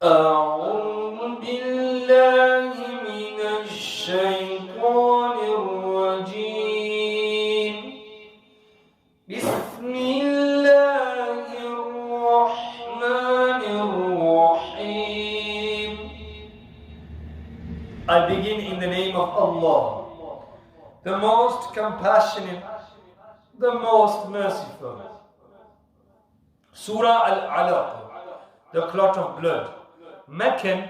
أعوذ بالله من الشيطان الرجيم بسم الله الرحمن الرحيم. I begin in the name of Allah, the most compassionate, the most merciful. Surah Alaq, the Clot of blood. Meccan,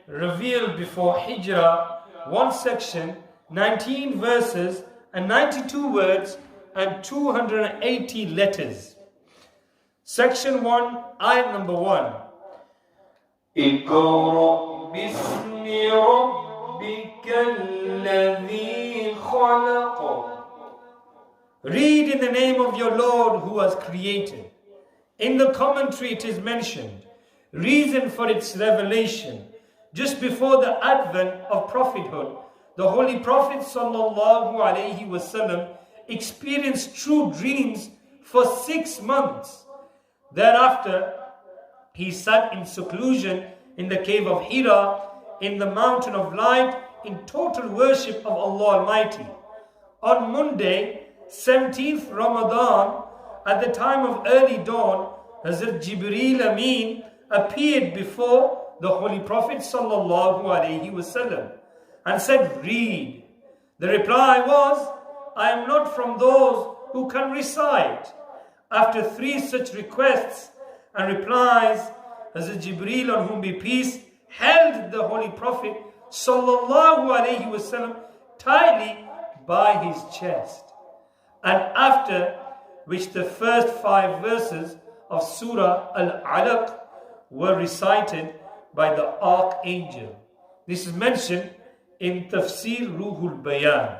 revealed before Hijrah, one section, 19 verses and 92 words and 280 letters. Section 1, ayat number 1. اقرأ باسم ربك الذي خلق. Read in the name of your Lord who has created. In the commentary it is mentioned, reason for its revelation. Just before the advent of prophethood, the Holy Prophet ﷺ experienced true dreams for 6 months. Thereafter, he sat in seclusion in the cave of Hira, in the mountain of light, in total worship of Allah Almighty. On Monday, 17th Ramadan, at the time of early dawn, Hazrat Jibreel Amin appeared before the Holy Prophet ﷺ and said, read. The reply was, I am not from those who can recite. After 3 such requests and replies, Hazrat Jibreel, on whom be peace, held the Holy Prophet ﷺ tightly by his chest. And after which the first 5 verses of Surah Alaq were recited by the archangel. This is mentioned in Tafsir Ruhul Bayan.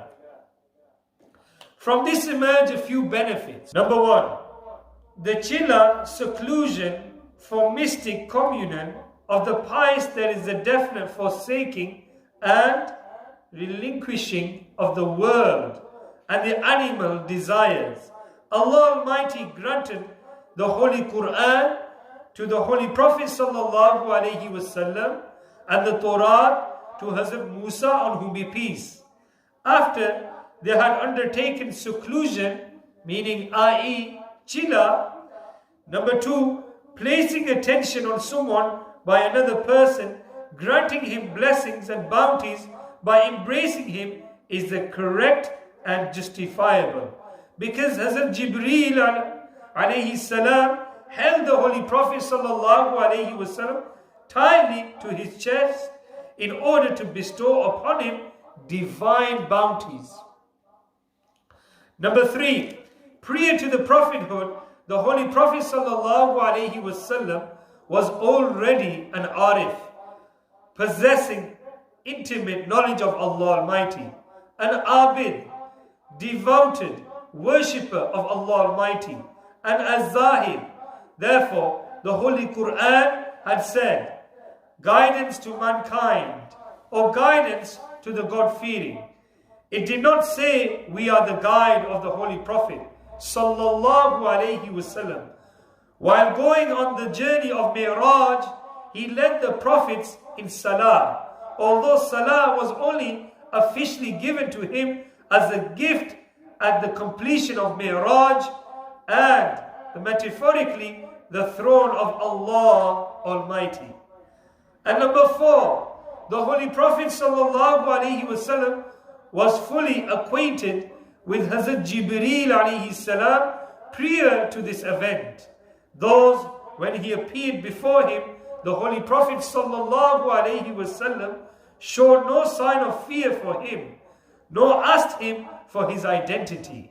From this emerge a few benefits. Number 1, the chilla, seclusion for mystic communion of the pious. There is a definite forsaking and relinquishing of the world and the animal desires. Allah Almighty granted the Holy Quran to the Holy Prophet ﷺ and the Torah to Hazrat Musa, on whom be peace. After they had undertaken seclusion, meaning i.e. chilla. Number 2, placing attention on someone by another person, granting him blessings and bounties by embracing him is the correct and justifiable. Because Hazrat Jibreel alayhi salam held the Holy Prophet sallallahu alayhi wasallam tightly to his chest in order to bestow upon him divine bounties. Number 3, prior to the prophethood, the Holy Prophet sallallahu alayhi wasallam was already an arif, possessing intimate knowledge of Allah Almighty, an abid, devoted worshipper of Allah Almighty, and a zahid. Therefore, the Holy Quran had said, guidance to mankind, or guidance to the God-fearing. It did not say, we are the guide of the Holy Prophet sallallahu alayhi wasallam. While going on the journey of Mi'raj, he led the prophets in salah, although salah was only officially given to him as a gift at the completion of Mi'raj and metaphorically the throne of Allah Almighty. And number 4, the Holy Prophet ﷺ was fully acquainted with Hazrat Jibreel alayhi salam prior to this event. Those, when he appeared before him, the Holy Prophet ﷺ showed no sign of fear for him, nor asked him for his identity.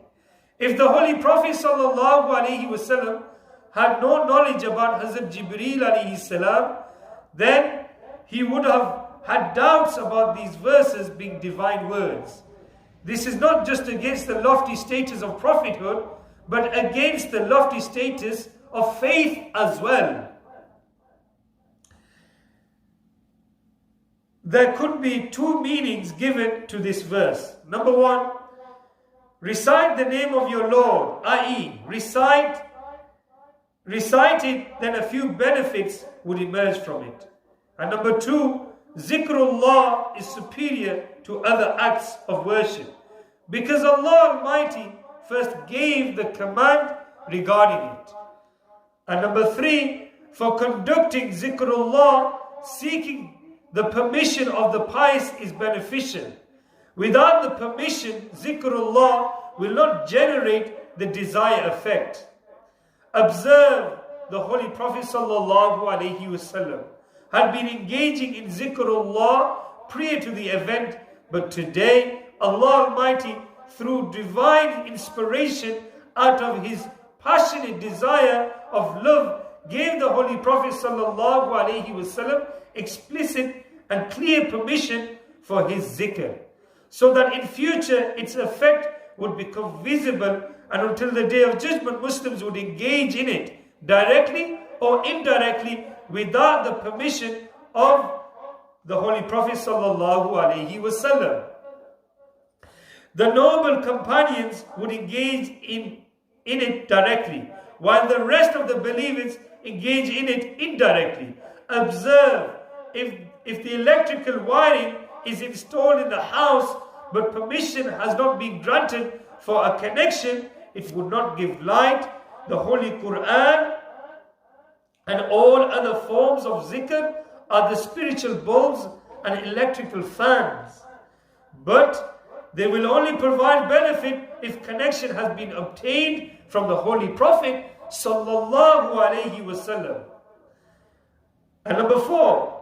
If the Holy Prophet ﷺ had no knowledge about Hazrat Jibreel alayhi salam, then he would have had doubts about these verses being divine words. This is not just against the lofty status of prophethood, but against the lofty status of faith as well. There could be 2 meanings given to this verse. Number 1, recite the name of your Lord, i.e. recite it, then a few benefits would emerge from it. And number 2, zikrullah is superior to other acts of worship, because Allah Almighty first gave the command regarding it. And number 3, for conducting zikrullah, seeking the permission of the pious is beneficial. Without the permission, zikrullah will not generate the desired effect. Observe, the Holy Prophet ﷺ had been engaging in zikrullah prior to the event, but today Allah Almighty, through divine inspiration out of His passionate desire of love, gave the Holy Prophet ﷺ explicit and clear permission for his zikr, so that in future its effect would become visible, and until the Day of Judgment Muslims would engage in it directly or indirectly without the permission of the Holy Prophet ﷺ. The noble companions would engage in it directly, while the rest of the believers engage in it indirectly. Observe, if the electrical wiring is installed in the house but permission has not been granted for a connection, it would not give light. The Holy Quran and all other forms of zikr are the spiritual bulbs and electrical fans, but they will only provide benefit if connection has been obtained from the Holy Prophet sallallahu alaihi wasallam. And number 4,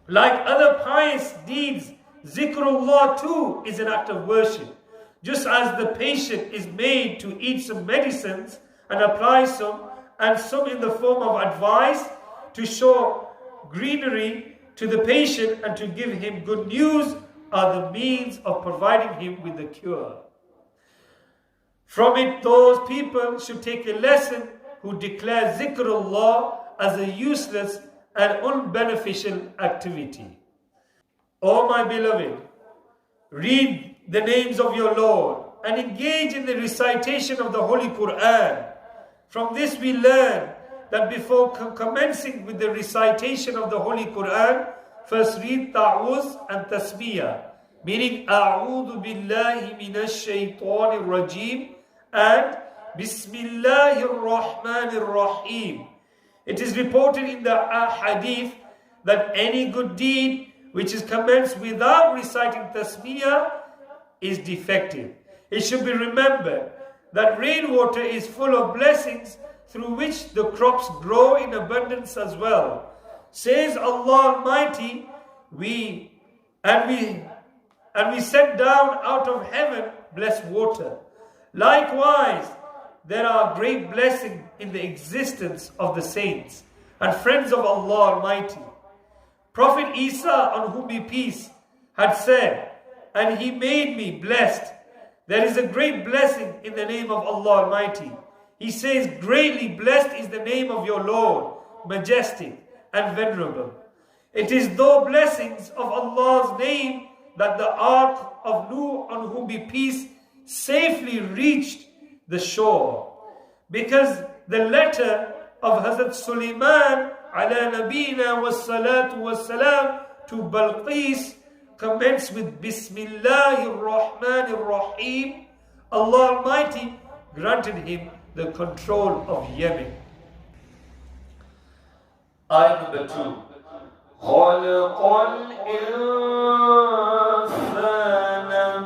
like other pious deeds, zikrullah too is an act of worship. Just as the patient is made to eat some medicines and apply some, and some in the form of advice to show greenery to the patient and to give him good news, are the means of providing him with the cure. From it, those people should take a lesson who declare zikrullah as a useless and unbeneficial activity. O my beloved, read the names of your Lord and engage in the recitation of the Holy Quran. From this we learn that before commencing with the recitation of the Holy Quran, first read ta'awuz and tasbiyah, meaning A'udhu billahi minash shaitanir rajim and Bismillahir Rahmanir Rahim. It is reported in the hadith that any good deed which is commenced without reciting tasbiyah is defective. It should be remembered that rainwater is full of blessings through which the crops grow in abundance as well. Says Allah Almighty, we sent down out of heaven blessed water. Likewise, there are great blessings in the existence of the saints and friends of Allah Almighty. Prophet Isa, on whom be peace, had said, and He made me blessed. There is a great blessing in the name of Allah Almighty. He says, greatly blessed is the name of your Lord, majestic and venerable. It is those blessings of Allah's name that the ark of Nuh, on whom be peace, safely reached the shore. Because the letter of Hazrat Sulaiman ala nabina wassalatu wassalam to Balqis commenced with Bismillahir Rahmanir Rahim. Allah Almighty granted him the control of Yemen. Ayah number 2. خلق الإنسان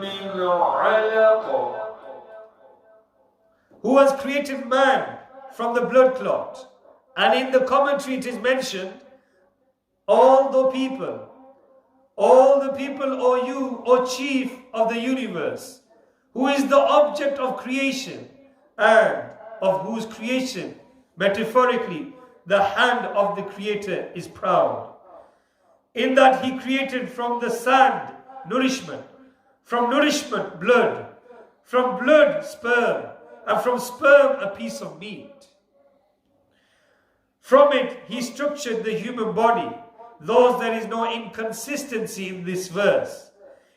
من علق. Who has created man from the blood clot. And in the commentary it is mentioned, all the people, O you, O chief of the universe, who is the object of creation and of whose creation, metaphorically, the hand of the Creator is proud. In that He created from the sand nourishment, from nourishment blood, from blood sperm, and from sperm a piece of meat. From it He structured the human body. Thus there is no inconsistency in this verse.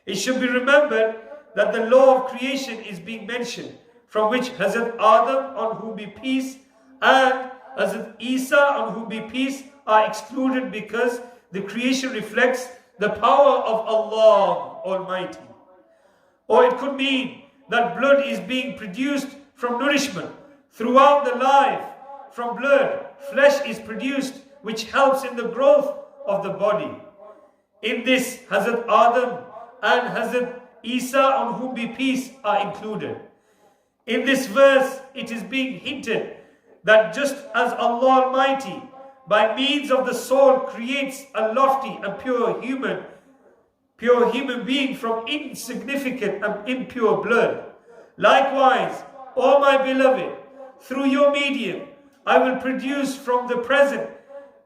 It should be remembered that the law of creation is being mentioned, from which Hazrat Adam, on whom be peace, and Hazrat Isa, on whom be peace, are excluded because the creation reflects the power of Allah Almighty. Or it could mean that blood is being produced from nourishment. Throughout the life, from blood, flesh is produced, which helps in the growth of the body. In this, Hazrat Adam and Hazrat Isa, on whom be peace, are included. In this verse, it is being hinted that just as Allah Almighty, by means of the soul, creates a lofty and pure human being from insignificant and impure blood, likewise, O my beloved, through your medium, I will produce from the present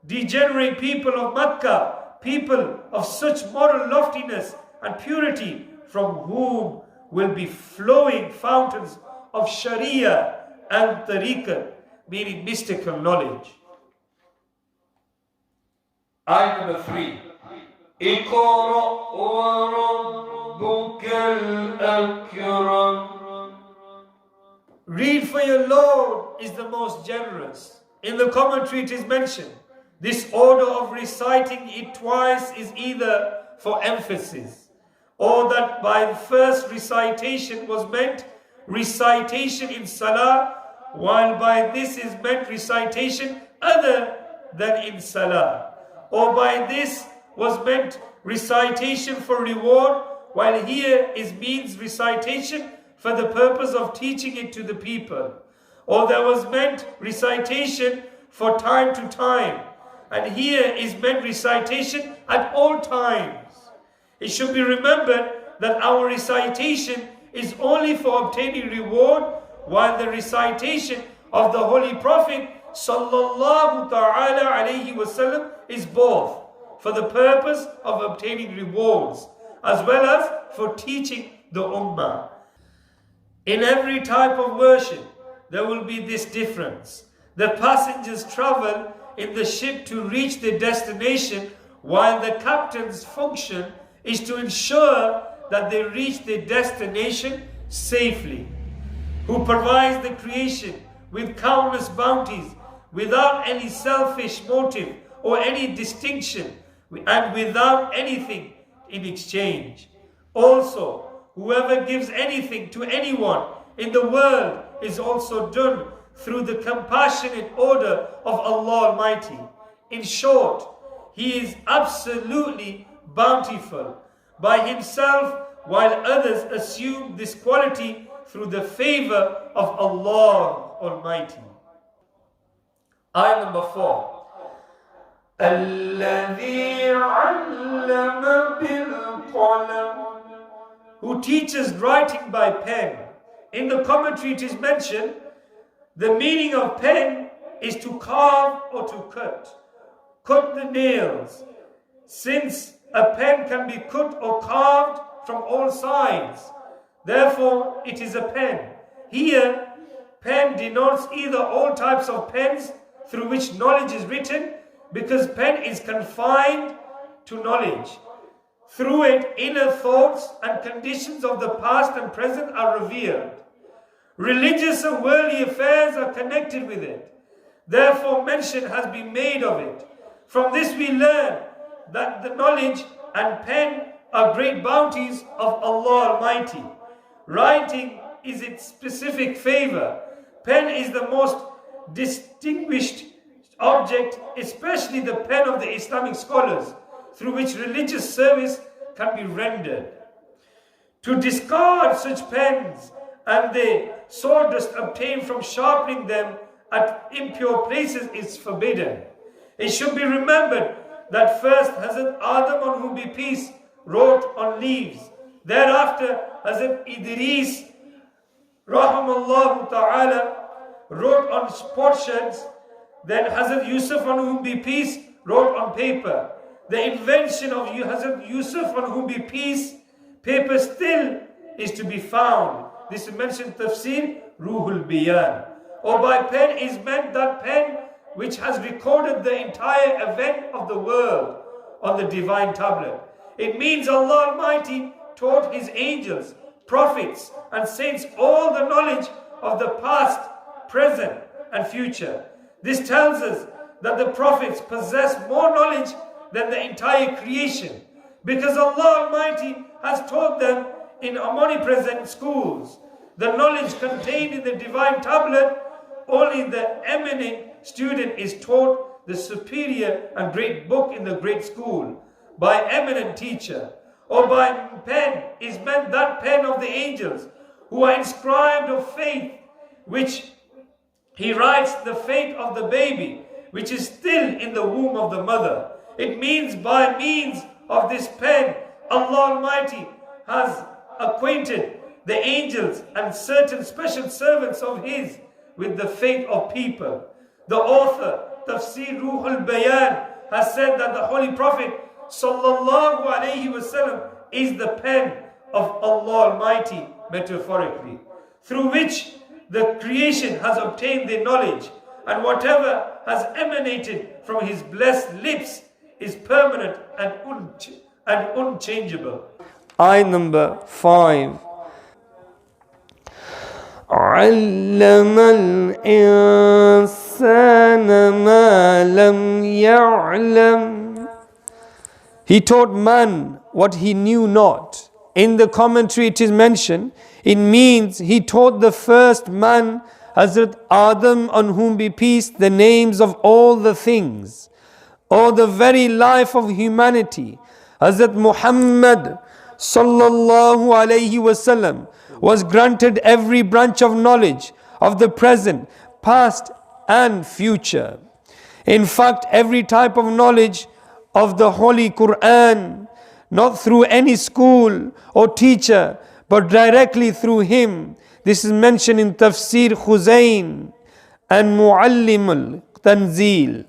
degenerate people of Makkah, people of such moral loftiness and purity, from whom will be flowing fountains of Sharia and Tariqah, meaning mystical knowledge. Ayah number 3. اقرأ وربك الأكرم. Read, for your Lord is the most generous. In the commentary it is mentioned, this order of reciting it twice is either for emphasis, or that by the first recitation was meant recitation in Salah, while by this is meant recitation other than in Salah, or by this was meant recitation for reward, while here is means recitation for the purpose of teaching it to the people, or there was meant recitation for time to time, and here is meant recitation at all times. It should be remembered that our recitation is only for obtaining reward, while the recitation of the Holy Prophet sallallahu ta'ala alayhi wasallam is both for the purpose of obtaining rewards as well as for teaching the ummah. In every type of worship, there will be this difference. The passengers travel in the ship to reach their destination, while the captain's function is to ensure that they reach their destination safely, who provides the creation with countless bounties without any selfish motive or any distinction, and without anything in exchange. Also, whoever gives anything to anyone in the world is also done through the compassionate order of Allah Almighty. In short, He is absolutely bountiful by Himself, while others assume this quality through the favor of Allah Almighty. Ayah number 4. الذي علم بالقلم, who teaches writing by pen. In the commentary it is mentioned, the meaning of pen is to carve or to cut the nails, since a pen can be cut or carved from all sides. Therefore, it is a pen. Here, pen denotes either all types of pens through which knowledge is written, because pen is confined to knowledge. Through it, inner thoughts and conditions of the past and present are revealed. Religious and worldly affairs are connected with it. Therefore, mention has been made of it. From this we learn that the knowledge and pen are great bounties of Allah Almighty. Writing is its specific favor. Pen is the most distinguished object, especially the pen of the Islamic scholars, through which religious service can be rendered. To discard such pens and the sawdust obtained from sharpening them at impure places is forbidden. It should be remembered that first Hazrat Adam, on whom be peace, wrote on leaves. Thereafter Hazrat Idris rahimallahu ta'ala wrote on potsherds. Then Hazrat Yusuf, on whom be peace, wrote on paper. The invention of Hazrat Yusuf, on whom be peace, paper still is to be found. This is mentioned in Tafsir Ruhul Bayan. Or by pen is meant that pen which has recorded the entire event of the world on the divine tablet. It means Allah Almighty taught His angels, prophets and saints all the knowledge of the past, present and future. This tells us that the prophets possess more knowledge than the entire creation, because Allah Almighty has taught them in omnipresent schools. The knowledge contained in the divine tablet, only the eminent student is taught the superior and great book in the great school by eminent teacher. Or by pen is meant that pen of the angels who are inscribed of faith, which he writes the fate of the baby, which is still in the womb of the mother. It means by means of this pen, Allah Almighty has acquainted the angels and certain special servants of His with the fate of people. The author, Tafsir Ruhul Bayan, has said that the Holy Prophet Sallallahu Alaihi Wasallam is the pen of Allah Almighty, metaphorically, through which the creation has obtained their knowledge, and whatever has emanated from His blessed lips is permanent and unchangeable. Ayah number 5. علم الإنسان ما لم يعلم. He taught man what he knew not. In the commentary it is mentioned, it means he taught the first man, Hazrat Adam, on whom be peace, the names of all the things, or the very life of humanity. Hazrat Muhammad sallallahu alayhi wasallam was granted every branch of knowledge of the present, past and future. In fact, every type of knowledge of the Holy Quran, not through any school or teacher, but directly through him. This is mentioned in Tafsir Khuzain and Muallim al-Tanzil.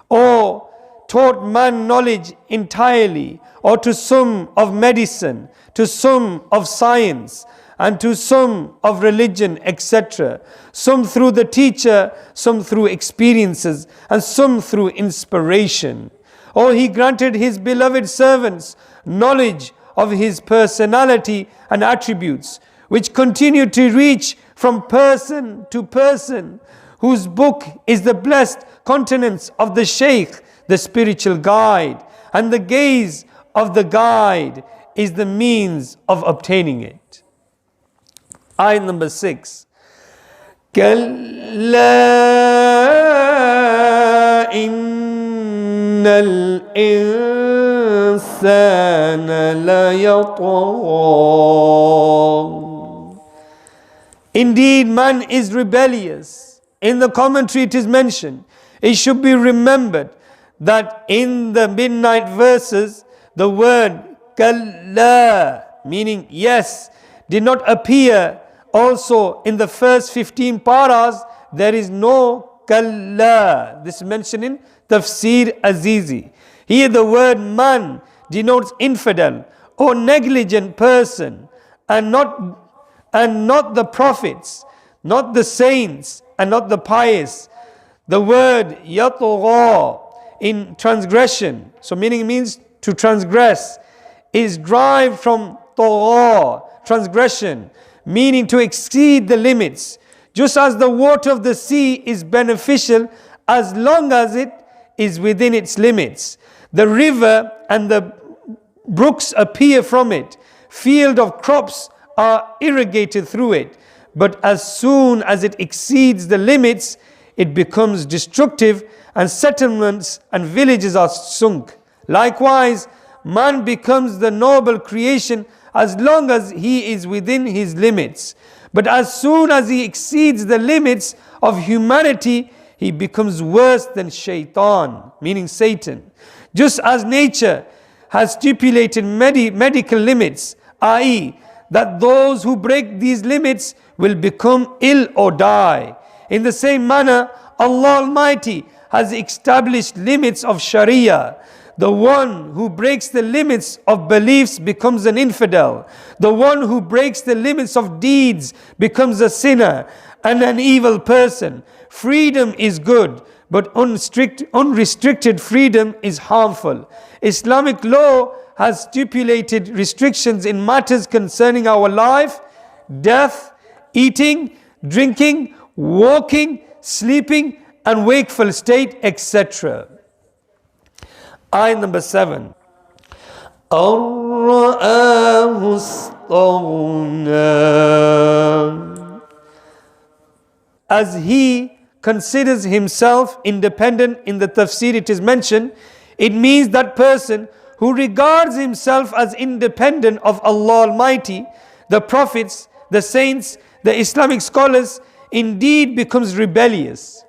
Or taught man knowledge entirely, or to some of medicine, to some of science, and to some of religion, etc. Some through the teacher, some through experiences, and some through inspiration. Or he granted his beloved servants knowledge of his personality and attributes, which continue to reach from person to person, whose book is the blessed countenance of the Shaykh, the spiritual guide, and the gaze of the guide is the means of obtaining it. Ayah number 6. كلا إن الإنسان ليطغى. Indeed, man is rebellious. In the commentary it is mentioned, it should be remembered that in the midnight verses, the word kalla, meaning yes, did not appear. Also in the first 15 paras, there is no kalla. This is mentioned in Tafsir Azizi. Here the word man denotes infidel or negligent person, and not the prophets, not the saints, and not the pious. The word yatugha in transgression, so meaning means to transgress, is derived from tugha, transgression, meaning to exceed the limits. Just as the water of the sea is beneficial as long as it is within its limits. The river and the brooks appear from it. Field of crops are irrigated through it. But as soon as it exceeds the limits, it becomes destructive, and settlements and villages are sunk. Likewise, man becomes the noble creation as long as he is within his limits. But as soon as he exceeds the limits of humanity, he becomes worse than shaitan, meaning Satan. Just as nature has stipulated medical limits, i.e., that those who break these limits will become ill or die. In the same manner, Allah Almighty has established limits of Sharia. The one who breaks the limits of beliefs becomes an infidel. The one who breaks the limits of deeds becomes a sinner and an evil person. Freedom is good, but unrestricted freedom is harmful. Islamic law has stipulated restrictions in matters concerning our life, death, eating, drinking, walking, sleeping, and wakeful state, etc. Ayah number 7. أَرَّآهُ اسْتَغْنَىٰ. As he considers himself independent, in the tafsir it is mentioned, it means that person who regards himself as independent of Allah Almighty, the prophets, the saints, the Islamic scholars, indeed becomes rebellious.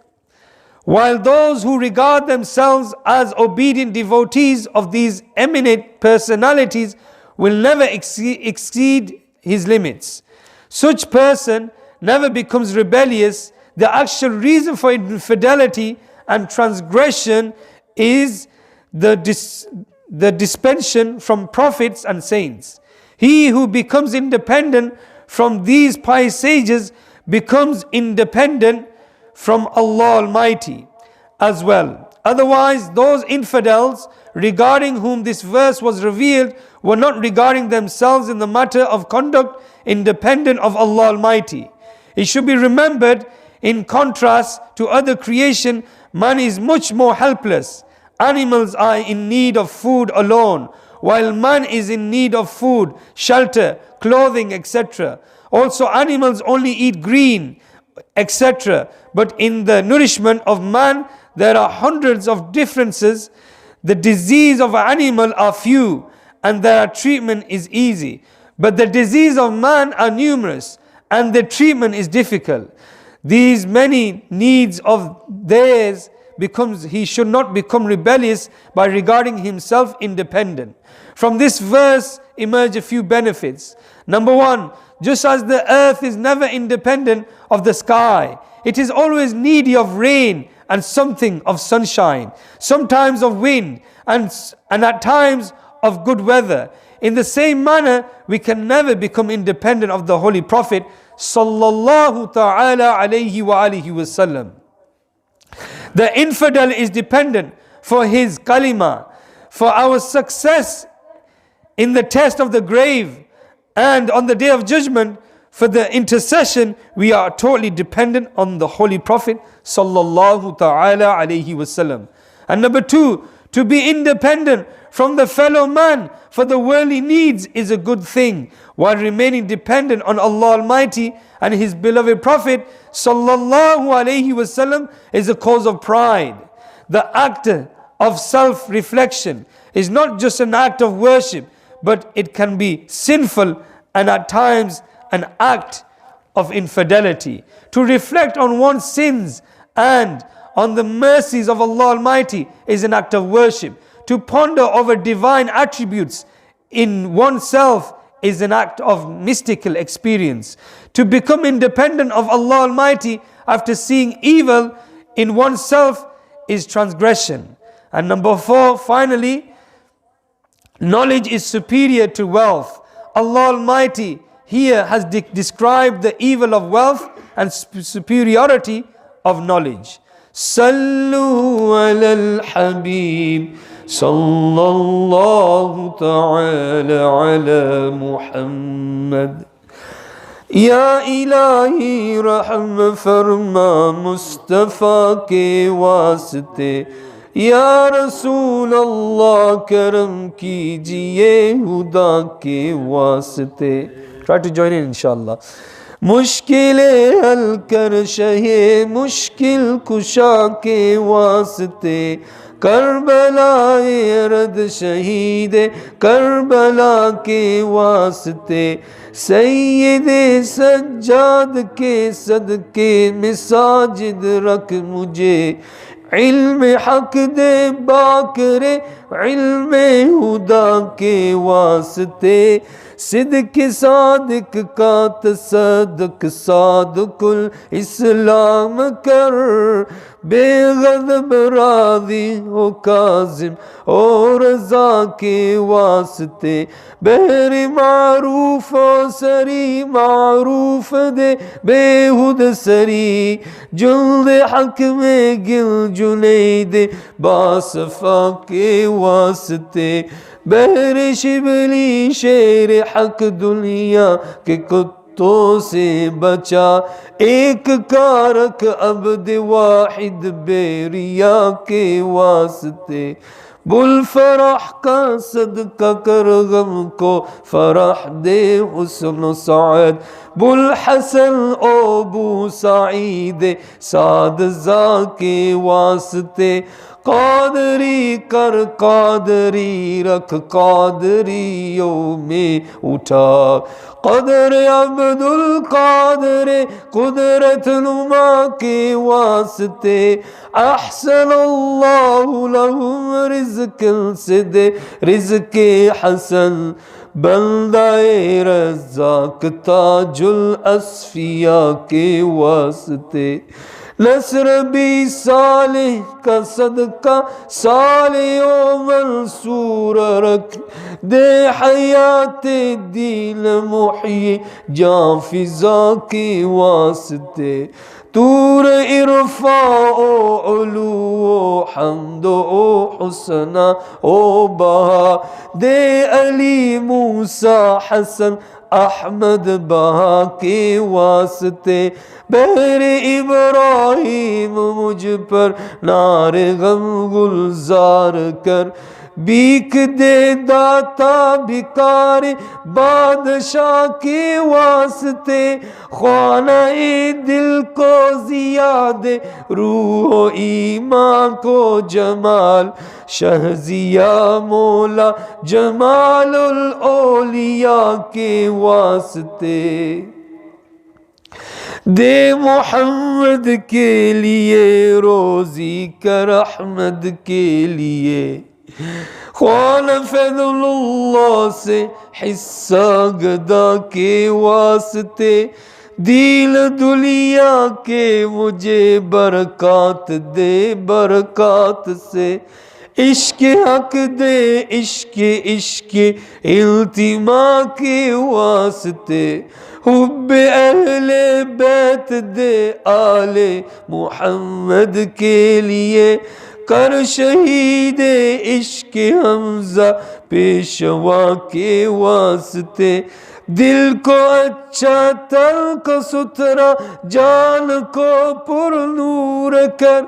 While those who regard themselves as obedient devotees of these eminent personalities will never exceed his limits. Such person never becomes rebellious. The actual reason for infidelity and transgression is the dispensation from prophets and saints. He who becomes independent from these pious sages becomes independent from Allah Almighty as well. Otherwise, those infidels regarding whom this verse was revealed were not regarding themselves in the matter of conduct independent of Allah Almighty. It should be remembered, in contrast to other creation, man is much more helpless. Animals are in need of food alone, while man is in need of food, shelter, clothing, etc. Also, animals only eat green, etc. But in the nourishment of man, there are hundreds of differences. The disease of an animal are few, and their treatment is easy. But the disease of man are numerous, and the treatment is difficult. These many needs of theirs he should not become rebellious by regarding himself independent. From this verse emerge a few benefits. Number 1, just as the earth is never independent of the sky, it is always needy of rain and something of sunshine, sometimes of wind, and at times of good weather. In the same manner, we can never become independent of the Holy Prophet sallallahu ta'ala alayhi wa alihi wasallam. The infidel is dependent for his kalima, for our success in the test of the grave, and on the day of judgment, for the intercession. We are totally dependent on the Holy Prophet sallallahu ta'ala alayhi wasallam. And number 2, to be independent from the fellow man for the worldly needs is a good thing, while remaining dependent on Allah Almighty and His beloved Prophet sallallahu alayhi wasallam is a cause of pride. The act of self-reflection is not just an act of worship, but it can be sinful and at times an act of infidelity. To reflect on one's sins and on the mercies of Allah Almighty is an act of worship. To ponder over divine attributes in oneself is an act of mystical experience. To become independent of Allah Almighty after seeing evil in oneself is transgression. And number 4, finally, knowledge is superior to wealth. Allah Almighty here has described the evil of wealth and superiority of knowledge. Sallu ala al-Habib sallallahu ta'ala ala Muhammad. Ya ilahi rahm farma Mustafa ke waste. Ya Rasool Allah karam kijiye huda ke waste. Try to join in, inshallah. मुश्किलें हल कर शहे मुश्किल कुशा के वास्ते करबलाए रद शहीद Karbala के वास्ते सैयदे सज्जाद के सदके मिसाजिद रख मुझे इल्म हक दे बाकरे इल्म हुदा के वास्ते सिद्क सादिक का तसद्दुक सादुकुल इस्लाम कर बेगज़ब राज़ी हो काज़िम और रज़ा के वास्ते बहर मारूफ और सरी मारूफ दे बेहुद सरी जुल्द हक में गिल जुनैद बासफ़ा के वास्ते बहर शिबली शेर हक दुनिया के कुत्ते فتنوں سے بچا، ایک کارک عبد واحد بے ریا کے واسطے، بل فرح کا صدقہ کر غم کو فرح دے حسن و سعد، بل حسن او بو سعید سعد زا کے واسطے، قادری کر قادری رکھ قادریوں میں اٹھا، قدر عبد القادر قدرت نما کے واسطے، احسن اللہ لہم رزق سے دے رزق حسن، بندہ رزاق تاج الاصفیاء کے واسطے، نصر بھی صالح کا صدقہ صالح و منصور رکھ دے، حیات دین محیی جاں فضا کے واسطے، طور عرفاء و علو و حمد و حسن و بہا دے، علی موسیٰ حسن احمد بہا کے واسطے، بہر ابراہیم مجھ پر نار غم گلزار کر، بیک دے داتا بھکار بادشاہ کے واسطے، خانہ دل کو زیاد روح و ایمان کو جمال، شہزیہ مولا جمال الاولیاء کے واسطے، دے محمد کے لیے روزی کر احمد کے لیے، خوان فضل اللہ سے حصہ گدا کے واسطے، دل دنیا کے مجھے برکات دے برکات سے، عشق حق دے عشق عشق التماع کے واسطے، حب اہل بیت دے آل محمد کے لیے، کر شہید عشق حمزہ پیشوا کے واسطے، دل کو اچھا تن کو ستھرا جان کو پر نور کر،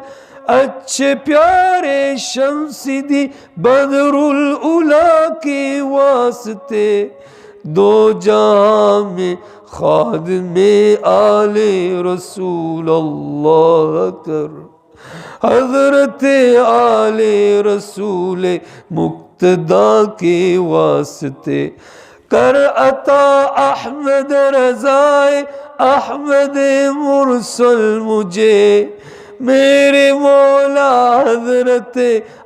اچھے پیارے شمس دی بدر الاولیٰ کے واسطے، دو جہاں میں خادم آل رسول اللہ کر، حضرت آل رسول مقتدی کے واسطے، کر عطا احمد رضائے احمد مرسل مجھے، میرے مولا حضرت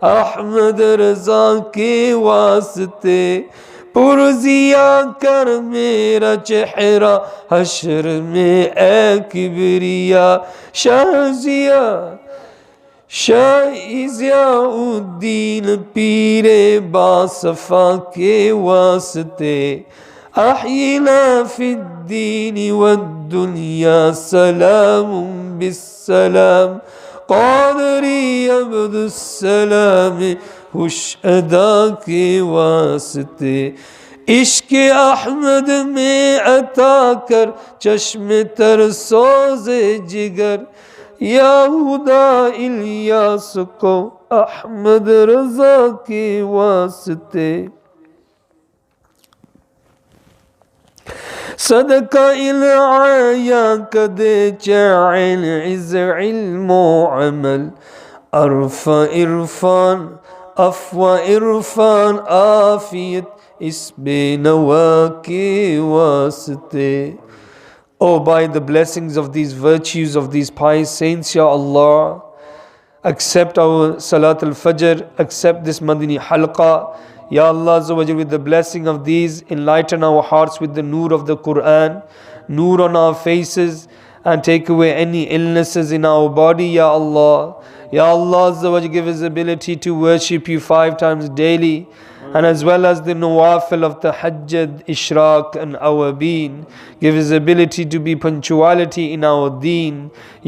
احمد رضا کے واسطے، پرزیا کر میرا چہرہ حشر میں اے کبریا، شہزیا شاہ ضیاء الدین پیر باصفا کے واسطے، احینا فی الدین والدنیا سلام بالسلام، قادری عبد السلام ہوش ادا کے واسطے، عشق احمد میں عطا کر چشم تر سوز جگر، یا خدا الیاس کو احمد رضا کے واسطے، صدقہ العایا کدے چاعن عز علم و عمل، عرف عرفان افوا عرفان آفیت اس بے نوا کے واسطے. Oh, by the blessings of these virtues of these pious saints, Ya Allah, accept our Salat al-Fajr, accept this Madini Halqa. Ya Allah Azza wa Jal, with the blessing of these, enlighten our hearts with the noor of the Quran, noor on our faces, and take away any illnesses in our body, Ya Allah. Ya Allah Azza wa Jal, give us ability to worship you 5 times daily, and as well as the nawafil of Tahajjud, Ishraq and Awabeen. Give us ability to be punctuality in our deen.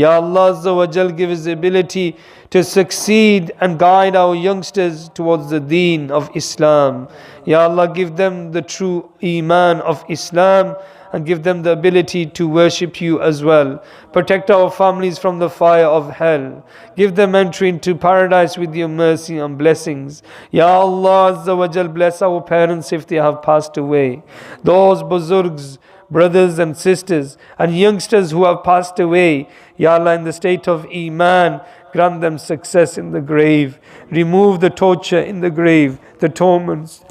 Ya Allah Azza wa Jal, give us ability to succeed and guide our youngsters towards the deen of Islam. Ya Allah, give them the true Imaan of Islam, and give them the ability to worship you as well. Protect our families from the fire of hell. Give them entry into paradise with your mercy and blessings. Ya Allah Azza wa Jal, bless our parents if they have passed away. Those buzurgs, brothers and sisters and youngsters who have passed away, Ya Allah, in the state of Imaan, grant them success in the grave. Remove the torture in the grave, the torments.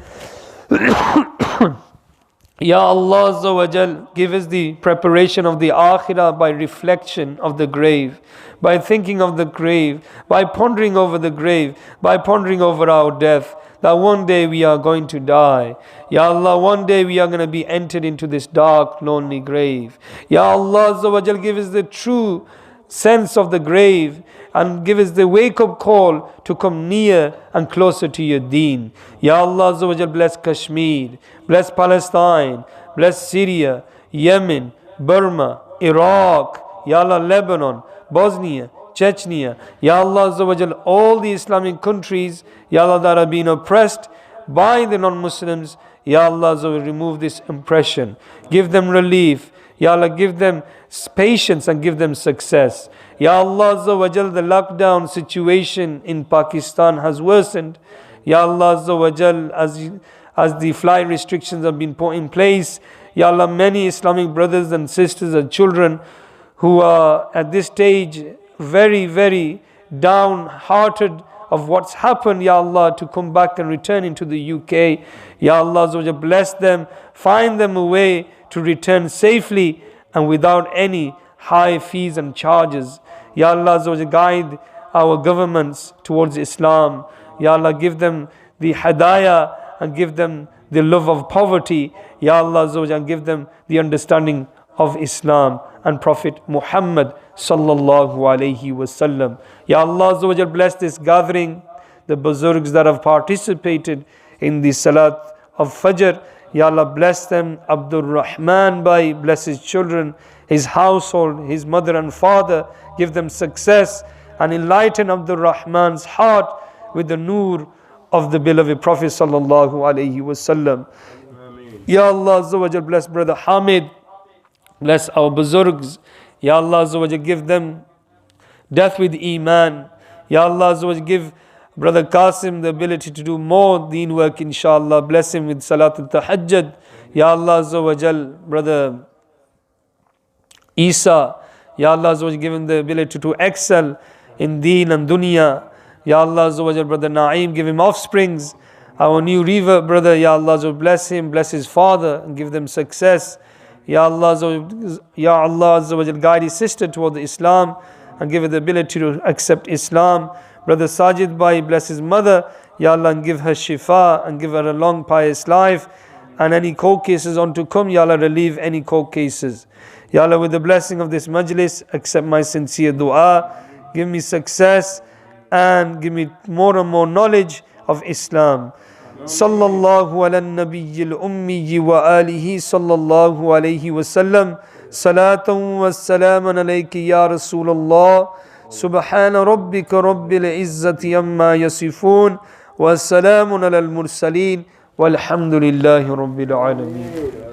Ya Allah Azza wa Jal, give us the preparation of the Akhirah by reflection of the grave, by thinking of the grave, by pondering over the grave, by pondering over our death, that one day we are going to die. Ya Allah, one day we are going to be entered into this dark, lonely grave. Ya Allah Azza wa Jal, give us the true sense of the grave and give us the wake-up call to come near and closer to your deen. Ya Allah Azza wa Jal, bless Kashmir, bless Palestine, bless Syria, Yemen, Burma, Iraq, Ya Allah, Lebanon, Bosnia, Chechnya, Ya Allah Azza wa Jal, all the Islamic countries, Ya Allah, that are being oppressed by the non-Muslims. Ya Allah Azza wa Jal, remove this oppression, give them relief. Ya Allah, give them patience and give them success. Ya Allah Azza wa Jal, the lockdown situation in Pakistan has worsened. Ya Allah Azza wa Jal, as the flight restrictions have been put in place, Ya Allah, many Islamic brothers and sisters and children who are at this stage very, very downhearted of what's happened, Ya Allah, to come back and return into the UK. Ya Allah Azza wa Jal, bless them, find them a way to return safely and without any high fees and charges. Ya Allah Azza wa Jal, guide our governments towards Islam. Ya Allah, give them the hadayah and give them the love of poverty. Ya Allah Azza wa Jal, give them the understanding of Islam and Prophet Muhammad sallallahu alayhi wasallam. Ya Allah Azza wa Jal, bless this gathering, the buzurgs that have participated in the Salat of Fajr. Ya Allah, bless them. Abdul Rahman Bhai, bless his children, his household, his mother and father. Give them success and enlighten Abdul Rahman's heart with the nur of the beloved Prophet sallallahu alaihi wasallam. Ya Allah Azza wa Jal, bless brother Hamid, bless our buzurgs. Ya Allah Azza wa Jal, give them death with Imaan. Ya Allah Azza wa Jal, give brother Qasim the ability to do more deen work, inshallah. Bless him with Salat al-Tahajjud. Ya Allah Azza wa Jal, brother Isa, Ya Allah Azza wa Jal, give him the ability to excel in deen and dunya. Ya Allah Azza wa Jal, brother Naeem, give him offsprings. Our new revert brother, Ya Allah Azza wa Jal, bless him, bless his father and give them success. Ya Allah Azza wa Jal, guide his sister toward Islam and give her the ability to accept Islam. Brother Sajid Bhai, bless his mother. Ya Allah, and give her shifa and give her a long pious life. And any court cases on to come, Ya Allah, relieve any court cases. Ya Allah, with the blessing of this majlis, accept my sincere dua. Give me success and give me more and more knowledge of Islam. Sallallahu ala nabiyyil ummi wa alihi sallallahu alayhi wa sallam. Salatan wa salaman alayki ya Rasulullah. سبحان ربك رب العزة عما يصفون والسلام على المرسلين والحمد لله رب العالمين.